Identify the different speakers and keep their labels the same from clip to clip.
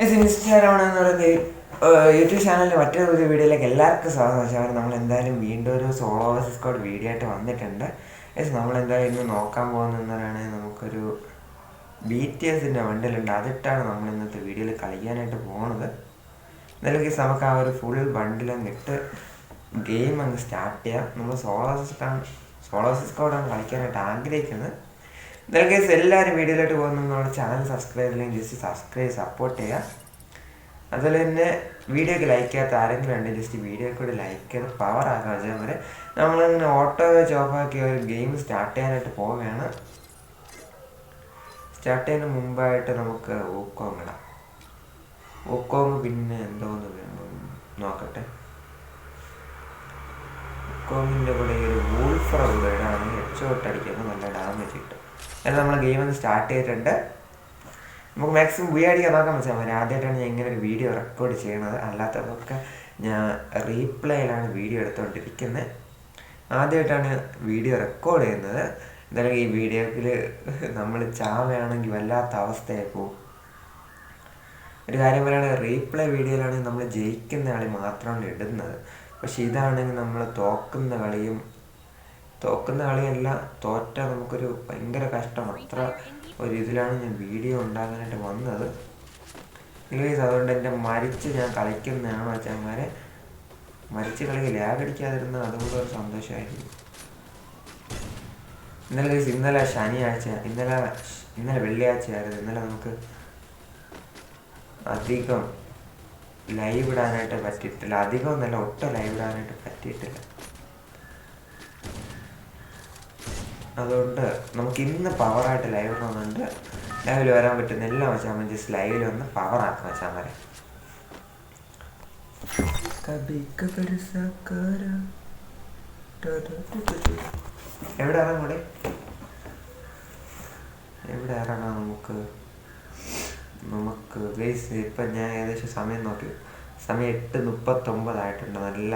Speaker 1: Instagram എന്ന് പറയുന്നത് YouTube ചാനലിൻ്റെ മറ്റൊരു വീഡിയോയിലേക്ക് എല്ലാവർക്കും സ്വാഗതം. പക്ഷേ നമ്മൾ എന്തായാലും വീണ്ടും ഒരു സോളോ വേഴ്സസ് സ്ക്വാഡ് വീഡിയോ ആയിട്ട് വന്നിട്ടുണ്ട്. നമ്മളെന്തായാലും ഇന്ന് നോക്കാൻ പോകുന്നതാണ് നമുക്കൊരു BTSൻ്റെ ബണ്ടിലുണ്ട്, അതിട്ടാണ് നമ്മൾ ഇന്നത്തെ വീഡിയോയിൽ കളിക്കാനായിട്ട് പോകുന്നത്. എന്തായാലും നമുക്ക് ആ ഒരു ഫുൾ ബണ്ടിലങ്ങ് ഇട്ട് ഗെയിം അങ്ങ് സ്റ്റാർട്ട് ചെയ്യാം. നമ്മൾ സോളോ വേഴ്സസ് സ്ക്വാഡാണ് കളിക്കാനായിട്ട് ആഗ്രഹിക്കുന്നത്. എന്തായാലും എല്ലാവരും വീഡിയോയിലോട്ട് പോകുന്നത് നമ്മുടെ ചാനൽ സബ്സ്ക്രൈബ് അല്ലെങ്കിൽ ജസ്റ്റ് സബ്സ്ക്രൈബ് സപ്പോർട്ട് ചെയ്യുക. അതുപോലെ തന്നെ വീഡിയോക്ക് ലൈക്ക് ചെയ്യാത്ത ആരെങ്കിലും ഉണ്ടെങ്കിൽ ജസ്റ്റ് വീഡിയോയിൽ കൂടി ലൈക്ക് ചെയ്ത് പവർ ആക്കാൻ വെച്ചാൽ വരെ നമ്മളിങ്ങനെ ഓട്ടോ ജോബാക്കി ഒരു ഗെയിം സ്റ്റാർട്ട് ചെയ്യാനായിട്ട് പോവുകയാണ്. സ്റ്റാർട്ട് ചെയ്യുന്നതിന് മുമ്പായിട്ട് നമുക്ക് വൂക്കോങ് ഇടാം. വൂക്കോങ് പിന്നെ എന്തോന്ന് വേണം നോക്കട്ടെ. വൂക്കോങ്ങിൻ്റെ കൂടെ ഈ ഒരു വൂൾഫർ ഇടാണെങ്കിൽ ഹെഡ്ഷോട്ട് അടിക്കുമ്പോൾ നല്ല ഡാമേജ് കിട്ടും. എന്നാൽ നമ്മൾ ഗെയിം ഒന്ന് സ്റ്റാർട്ട് ചെയ്തിട്ടുണ്ട്. നമുക്ക് മാക്സിമം അടിക്കാൻ നോക്കാൻ വെച്ചാൽ മതി. ആദ്യമായിട്ടാണ് ഞാൻ ഇങ്ങനെ ഒരു വീഡിയോ റെക്കോർഡ് ചെയ്യണത്. അല്ലാത്തതൊക്കെ ഞാൻ റീപ്ലേയിലാണ് വീഡിയോ എടുത്തുകൊണ്ടിരിക്കുന്നത്. ആദ്യമായിട്ടാണ് വീഡിയോ റെക്കോർഡ് ചെയ്യുന്നത്. എന്തായാലും ഈ വീഡിയോയിൽ നമ്മൾ ചാവയാണെങ്കിൽ വല്ലാത്ത അവസ്ഥയായി പോകും. ഒരു കാര്യം പറയുകയാണെങ്കിൽ റീപ്ലേ വീഡിയോയിലാണെങ്കിൽ നമ്മൾ ജയിക്കുന്ന കളി മാത്രമാണ് ഇടുന്നത്. പക്ഷെ ഇതാണെങ്കിൽ നമ്മൾ തോക്കുന്ന കളിയല്ല, തോറ്റാൽ നമുക്കൊരു ഭയങ്കര കഷ്ടം. അത്ര ഒരു ഇതിലാണ് ഞാൻ വീഡിയോ ഉണ്ടാകാനായിട്ട് വന്നത്. അതുകൊണ്ട് എൻ്റെ മരിച്ച് ഞാൻ കളിക്കുന്നതാണ് വെച്ചാൽ മരിച്ച് കളി ലാഗ് അടിക്കാതിരുന്നത് അതുകൊണ്ട് ഒരു സന്തോഷമായിരിക്കും. ഇന്നലെ ശനിയാഴ്ച, ഇന്നലെ വെള്ളിയാഴ്ചയായിരുന്നു. ഇന്നലെ നമുക്ക് അധികം ലൈവ് ഇടാനായിട്ട് പറ്റിയിട്ടില്ല. അധികം ഒന്നല്ല, ഒട്ടും ലൈവ് ഇടാനായിട്ട് പറ്റിയിട്ടില്ല. അതുകൊണ്ട് നമുക്ക് ഇന്ന് പവറായിട്ട് ലൈവ് ഇടണമെന്നുണ്ട്. ലൈവിൽ വരാൻ പറ്റുന്ന എല്ലാം വെച്ചാൽ മതി. ജസ്റ്റ് ലൈവിൽ വന്ന് പവറാക്കാൻ വെച്ചാൽ മതി. എവിടെ ഇറങ്ങാം കൂടെ, എവിടെ ഇറങ്ങാം നമുക്ക് ഗൈസ്. ഇപ്പം ഞാൻ ഏകദേശം സമയം നോക്കി, സമയം 8:39 നല്ല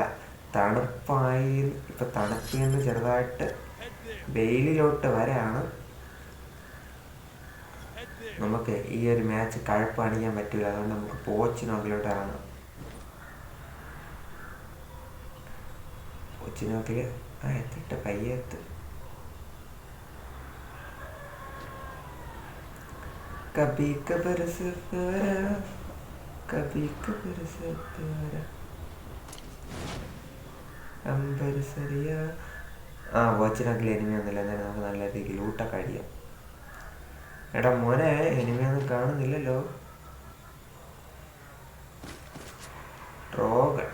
Speaker 1: തണുപ്പായി. ഇപ്പം തണുപ്പിൽ നിന്ന് ചെറുതായിട്ട് വെയിലിലോട്ട് വരെയാണ്. നമുക്ക് ഈ ഒരു മാച്ച് കഴപ്പ് കാണിക്കാൻ പറ്റില്ല. അതുകൊണ്ട് നമുക്ക് പോച്ചിനോക്കിലോട്ട് ഇറങ്ങാം. പോച്ചിനോക്കിൽ എത്തിട്ട് പയ്യത്ത് കബി കബർ അമ്പർ സരിയ. വാച്ചിനൊക്കെ എനിമി ഒന്നുമില്ല. എന്നാലും നമുക്ക് നല്ല രീതിയിൽ ലൂട്ടൊക്കെ അടിയാം. എടാ മോനെ, എനിമിയൊന്നും കാണുന്നില്ലല്ലോ. ട്രോഗൺ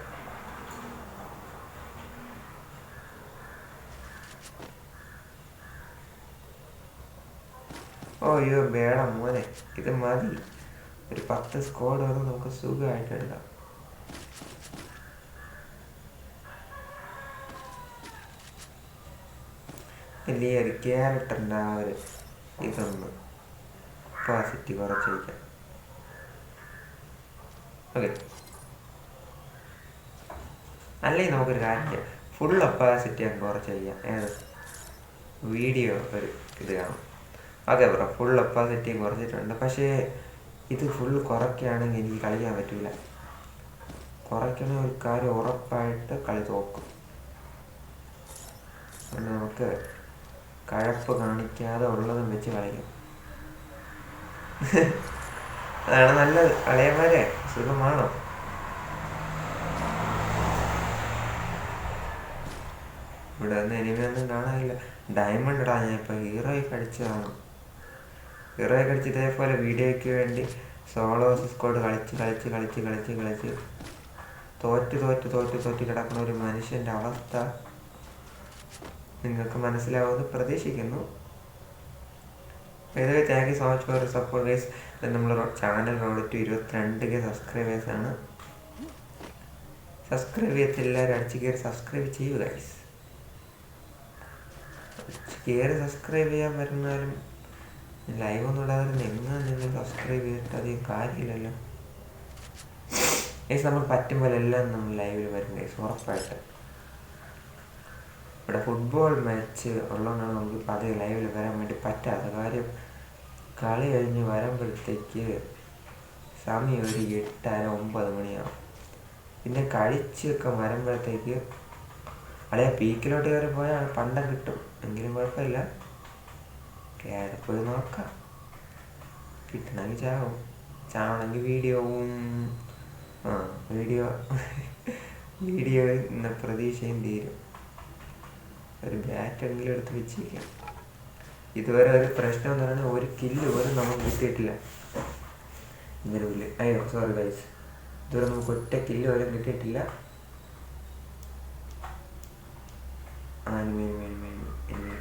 Speaker 1: അയ്യോ വേണം മോനെ, ഇത് മതി. ഒരു 10 സ്ക്വാഡ് വന്ന് നമുക്ക് സുഖമായിട്ട് എടുക്കാം. വലിയ ഒരു ക്യാരക്ടറിൻ്റെ ആ ഒരു ഇതൊന്ന് കപ്പാസിറ്റി കുറച്ച് വയ്ക്കാം. ഓക്കെ, അല്ലെങ്കിൽ നമുക്കൊരു കാര്യം ഫുൾ കപ്പാസിറ്റി അങ്ങ് കുറച്ച് വയ്ക്കാം. വീഡിയോ ഒരു ഇത് കാണും. ഓക്കെ ബ്രോ, ഫുൾ കപ്പാസിറ്റിയും കുറച്ചിട്ടുണ്ട്. പക്ഷേ ഇത് ഫുൾ കുറയ്ക്കുകയാണെങ്കിൽ എനിക്ക് കളിക്കാൻ പറ്റില്ല. കുറയ്ക്കണ ഒരു കാര്യം ഉറപ്പായിട്ട് കളി തോക്കും. അതുകൊണ്ട് നമുക്ക് കഴപ്പ് കാണിക്കാതെ ഉള്ളതും വെച്ച് കളിക്കാം. അതാണ് നല്ലത്. കളിയന്മാരെ സുഖമാണോ? ഇവിടെ ഒന്നും എനിമയൊന്നും കാണാനില്ല. ഡയമണ്ട് ഇടാൻ ഞാൻ ഇപ്പോൾ ഹീറോയ്ക്ക് അടിച്ചതാണ്. ഹീറോയ്ക്ക് അടിച്ച് ഇതേപോലെ വീഡിയോയ്ക്ക് വേണ്ടി സോളോ സ്ക്വാഡ് കളിച്ച് തോറ്റ് കിടക്കുന്ന ഒരു മനുഷ്യൻ്റെ അവസ്ഥ നിങ്ങൾക്ക് മനസ്സിലാവുമെന്ന് പ്രതീക്ഷിക്കുന്നു. ഇതൊക്കെ thank you so much for support guys. നമ്മൾ ചാനൽ റോഡ് ടു 22K സബ്സ്ക്രൈബേഴ്സാണ്. സബ്സ്ക്രൈബ് ചെയ്യത്തില്ലാരും അടിച്ച് കയറി സബ്സ്ക്രൈബ് ചെയ്യൂ ഗൈസ്. കയറി സബ്സ്ക്രൈബ് ചെയ്യാൻ വരുന്നാലും ലൈവ് ഒന്നും ഇടാതിരുന്ന് എങ്ങനെ നിങ്ങൾ സബ്സ്ക്രൈബ് ചെയ്തിട്ട് അധികം കാര്യമില്ലല്ലോ ഗൈസ്. നമ്മൾ പറ്റുമ്പോൾ എല്ലാം നമ്മൾ ലൈവിൽ വരും ഗൈസ്, ഉറപ്പായിട്ട്. ഇവിടെ ഫുട്ബോൾ മാച്ച് ഉള്ളതുകൊണ്ടാണ് നമുക്കിപ്പോൾ അത് ലൈവിൽ വരാൻ വേണ്ടി പറ്റാത്ത കാര്യം. കളി കഴിഞ്ഞ് വരുമ്പോഴത്തേക്ക് സമയം ഒരു 8:30-9 മണിയാവും. പിന്നെ കഴിച്ചൊക്കെ വരുമ്പോഴത്തേക്ക് അളയ പീക്കിലോട്ട് കയറി പോയാൽ പണ്ടം കിട്ടും. എങ്കിലും കുഴപ്പമില്ല, കയറി പോയി നോക്കാം. കിട്ടണമെങ്കിൽ ചാവും, ചാവണമെങ്കിൽ വീഡിയോവും വീഡിയോ എന്ന പ്രതീക്ഷയും തീരും. ഒരു ബാറ്റെങ്കിലും എടുത്ത് വെച്ചിരിക്കാം. ഇതുവരെ ഒരു പ്രശ്നം എന്ന് പറഞ്ഞാൽ ഒരു കില്ല് പോലും നമുക്ക് കിട്ടിയിട്ടില്ല. ഇങ്ങനെ അയ്യോ സോറി ഗൈസ്, ഇതുവരെ നമുക്ക് ഒറ്റ കില്ല് പോലും കിട്ടിയിട്ടില്ല.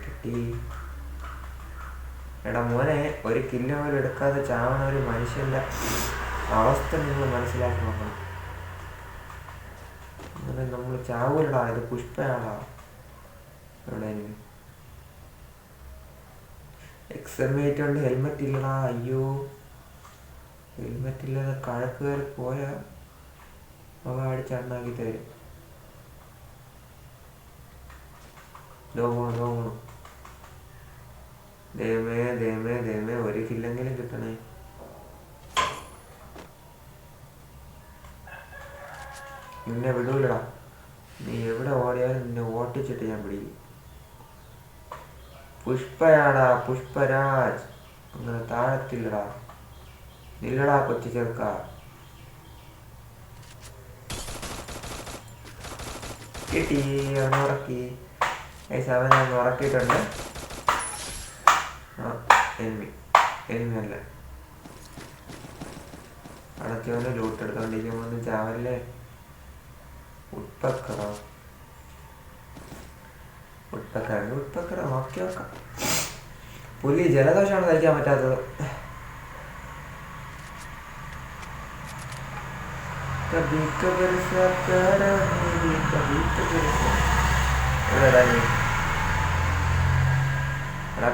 Speaker 1: കിട്ടി. എടാ മോനെ, ഒരു കില്ല് പോലും എടുക്കാതെ ചാവണ ഒരു മനുഷ്യൻ്റെ അവസ്ഥ നിങ്ങൾ മനസ്സിലാക്കി നോക്കണം. അങ്ങനെ നമ്മൾ ചാവൂലടാ, ഇത് പുഷ്പയാടാ. എവിടെ എനിക്ക് എക്സമേറ്റ് ഉണ്ട്, ഹെൽമെറ്റ് ഇല്ലടാ. അയ്യോ, ഹെൽമെറ്റ് ഇല്ലാതെ കഴക്ക് കയറി പോയാൽ അവ അടിച്ചണ്ണാക്കി തരും. പോകണം. ദൈവമേ ഒരു കില്ലെങ്കിലും കിട്ടണേ. നിന്നെ വിടൂലടാ, നീ എവിടെ ഓടിയാലും നിന്നെ ഓട്ടിച്ചിട്ട് ഞാൻ പിടിക്കും. പുഷ്പയാടാ, പുഷ്പരാജ്. അങ്ങനെ താഴത്തില്ലടാ, നില്ലടാ കൊച്ചു ചെറുക്ക. കിട്ടി, അവനെ ഉറക്കി. അവനെ ഉറക്കിയിട്ടുണ്ട്. എനിമി അല്ല, അടച്ചവന് ലൂട്ട് എടുത്തോണ്ടിരിക്കുമ്പോ ചാവല്ലേ. ഉട്പക്കറ നോക്കി നോക്കാം. പുലി ജലദോഷമാണ് കഴിക്കാൻ പറ്റാത്തത്.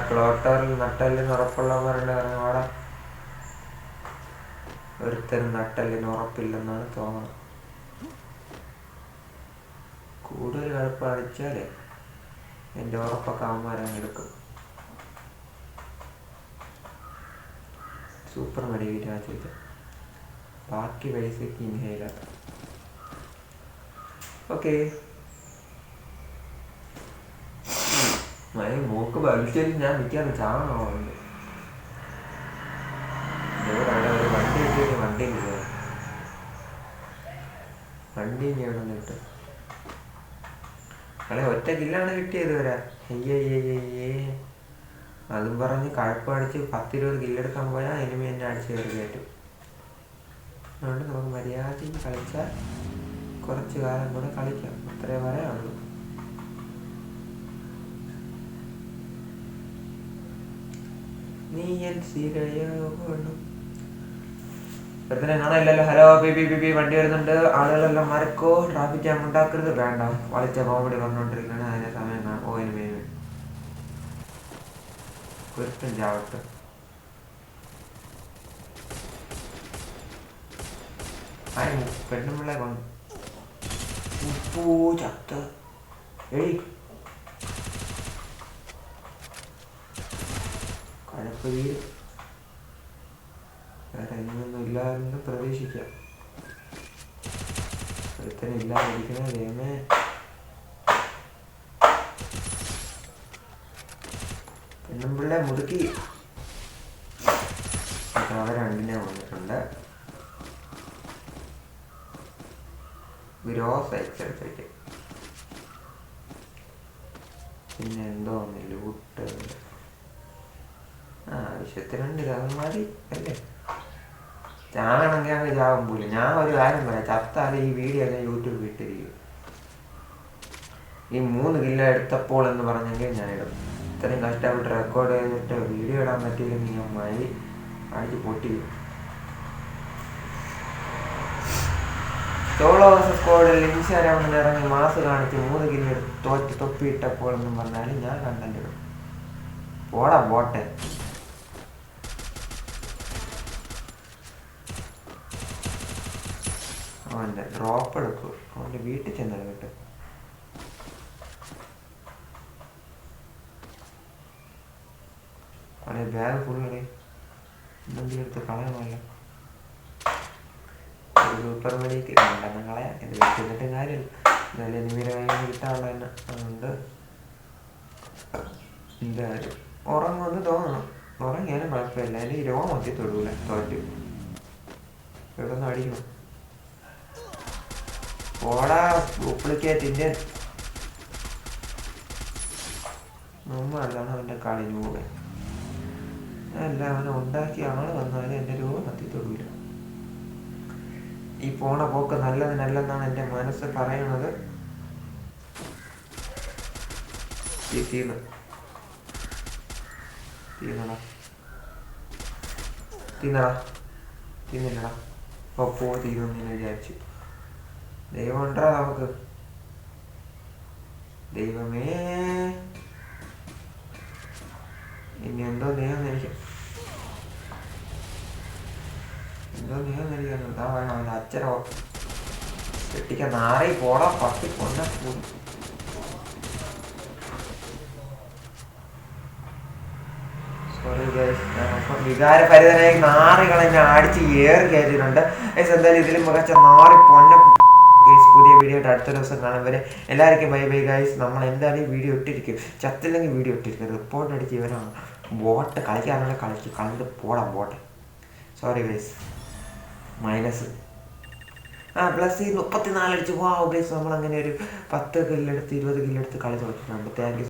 Speaker 1: ക്ലോട്ടറിൽ നട്ടല്ലിന് ഉറപ്പുള്ളവരുടെ ഇറങ്ങാടാ. ഒരുത്തരും നട്ടല്ലിന് ഉറപ്പില്ലെന്നാണ് തോന്നുന്നത്. കൂടുതൽ കഴപ്പ് അടിച്ചാലേ എൻ്റെ ഉറപ്പൊക്കെ അവന്മാരങ്ങെടുക്കും. സൂപ്പർ മെഡിക്കേറ്റ് ആ ചെയ്ത് ബാക്കി പൈസക്ക് ഇൻഹെയിലർ. ഓക്കെ, മൂക്ക് ബലിച്ചേരി ഞാൻ മിക്കാറ് ചാവണമുണ്ട്. ഒരു വണ്ടി കിട്ടിയ വണ്ടി എവിടെ നിന്നിട്ട് അല്ലെ ഒറ്റ കില്ലാണ് കിട്ടിയത് വരെ. അയ്യേ, അതും പറഞ്ഞ് കഴപ്പ് അടിച്ച് 10-20 കില്ലെടുക്കാൻ പോയാൽ എനിമി എന്നെ അടിച്ച് കയറി കയറ്റും. അതുകൊണ്ട് നമുക്ക് മര്യാദയ്ക്ക് കളിച്ചാൽ കുറച്ച് കാലം കൂടെ കളിക്കാം, അത്രേ പറയാനുള്ളൂ. നീ എൻ സിരയോണം. ഒരുത്തനെ കാണാനില്ലല്ലോ. ഹലോ ബി വണ്ടി വരുന്നുണ്ട്. ആളുകളെല്ലാം മറക്കോ, ട്രാഫിക് ജാം ഉണ്ടാക്കരുത്. വേണ്ട, വളിച്ച കോമഡി പറഞ്ഞുകൊണ്ടിരിക്കുകയാണ്. അതിന്റെ സമയം കാണാം. ഒരുത്തൻ ചാവട്ടെ. പെണ്ണുമ്പിള്ളെ കൊണ്ടു ഉപ്പൂ ചത്ത്. കഴപ്പ് വീട് വേറെ എന്നൊന്നും ഇല്ലാതെന്ന് പ്രതീക്ഷിക്കാം. ഒരുത്തനില്ലാതിരിക്കുന്ന ദൈവമേ. പെണ്ണുമ്പിള്ളെ മുതുക്കി. അവർ രണ്ടിനെ വന്നിട്ടുണ്ട്. Gross excite. പിന്നെ എന്തോ ലൂട്ട് ആവശ്യത്തിനുണ്ട്. രാമന്മാരി അല്ലേ, ചാവണമെങ്കിൽ അങ്ങ് ചാവും പോലും. ഞാൻ ഒരു കാര്യം പറയാം, ചത്താല് ഈ വീഡിയോ ഒക്കെ യൂട്യൂബ് ഇട്ടിരിക്കും. ഈ 3 കിലോ എടുത്തപ്പോൾ എന്ന് പറഞ്ഞെങ്കിൽ ഞാൻ ഇടും. ഇത്രയും കഷ്ടപ്പെട്ട് റെക്കോർഡ് ചെയ്തിട്ട് വീഡിയോ ഇടാൻ പറ്റിയില്ലെങ്കിൽ ഞാൻ മഴ അടിച്ച് പൊട്ടിക്കും. സോളോ വേഴ്സസ് സ്ക്വാഡിൽ ഇൻസ്റ്റാഗ്രാമിൽ ഇറങ്ങി മാസ് കാണിച്ച് 3 കിലോ തോറ്റ് തൊപ്പിയിട്ടപ്പോൾ എന്നും പറഞ്ഞാലും ഞാൻ കണ്ടന്റ് ഇടും. പോടാ പോട്ടെ. അവൻ്റെ ഡ്രോപ്പ് എടുക്കും, അവൻ്റെ വീട്ടിൽ ചെന്നത് കേട്ടോ. അവനെ ബാഗ് ഫുള്ള് എന്തെങ്കിലും എടുത്ത് കളയണമല്ലോ. സൂപ്പർ മണിക്ക് രണ്ടെണ്ണം കളയാം. ഇത് വെച്ചിട്ടും കാര്യമില്ല, എന്നാലും എനിമിയുടെ കയ്യിൽ കിട്ടാനുള്ള തന്നെ. അതുകൊണ്ട് എന്തായാലും ഉറങ്ങുമെന്ന് തോന്നണം. ഉറങ്ങിയാലും കുഴപ്പമില്ല, അതിന് രോമത്തിൽ തൊടൂല. തോറ്റ് ഇവിടെ നിന്ന് അടിക്കണം. ഓടാ ഡ്യൂപ്ലിക്കേറ്റ് ഇന്ത്യൻ. നമ്മളാണ് അവൻ്റെ കളി രൂപ. അല്ല, അവനെ ഉണ്ടാക്കിയ ആള് വന്നാലും എൻ്റെ രൂപ കത്തി തൊടൂല. ഈ പോണ പോക്ക് നല്ലതിനല്ലെന്നാണ് എൻ്റെ മനസ്സ് പറയണത്. തിന്നടാ പോ തീരുമെന്ന് വിചാരിച്ചു. ദൈവം ഉണ്ടാ നമുക്ക്. ദൈവമേ, ഇനി എന്തോ ദൈവം എനിക്കുന്നുണ്ടാ വേണം. അവൻ്റെ അച്ഛനോ കെട്ടിക്കാൻ നാറി പോടാ പട്ടി കൊണ്ട കൂടി. വികാരഭരിതനായി നാറികൾ എന്നെ അടിച്ച് ഏറി കയറ്റിയിട്ടുണ്ട്. എന്തായാലും ഇതിലും മികച്ച നാറി പൊന്ന പുതിയ വീഡിയോ ആയിട്ട് അടുത്ത ദിവസം കാണാൻ വരെ എല്ലാവർക്കും ബൈ ബൈ ഗൈസ്. നമ്മൾ എന്തായാലും ഈ വീഡിയോ ഇട്ടിരിക്കും, ചത്തില്ലെങ്കിൽ വീഡിയോ ഇട്ടിരിക്കും. റിപ്പോർട്ട് അടിച്ച് ഇവനാണ് ബോട്ട് കളിക്കാനുള്ള കളിച്ച് പോടാം ബോട്ടെ. Sorry guys. -. പ്ലസ് 34 അടിച്ച് പോവാ ഗൈസ്. നമ്മളങ്ങനെ ഒരു 10 കില്ലെടുത്ത് 20 കില്ലെടുത്ത് കളി തോറ്റിട്ടുണ്ട്. Thank you.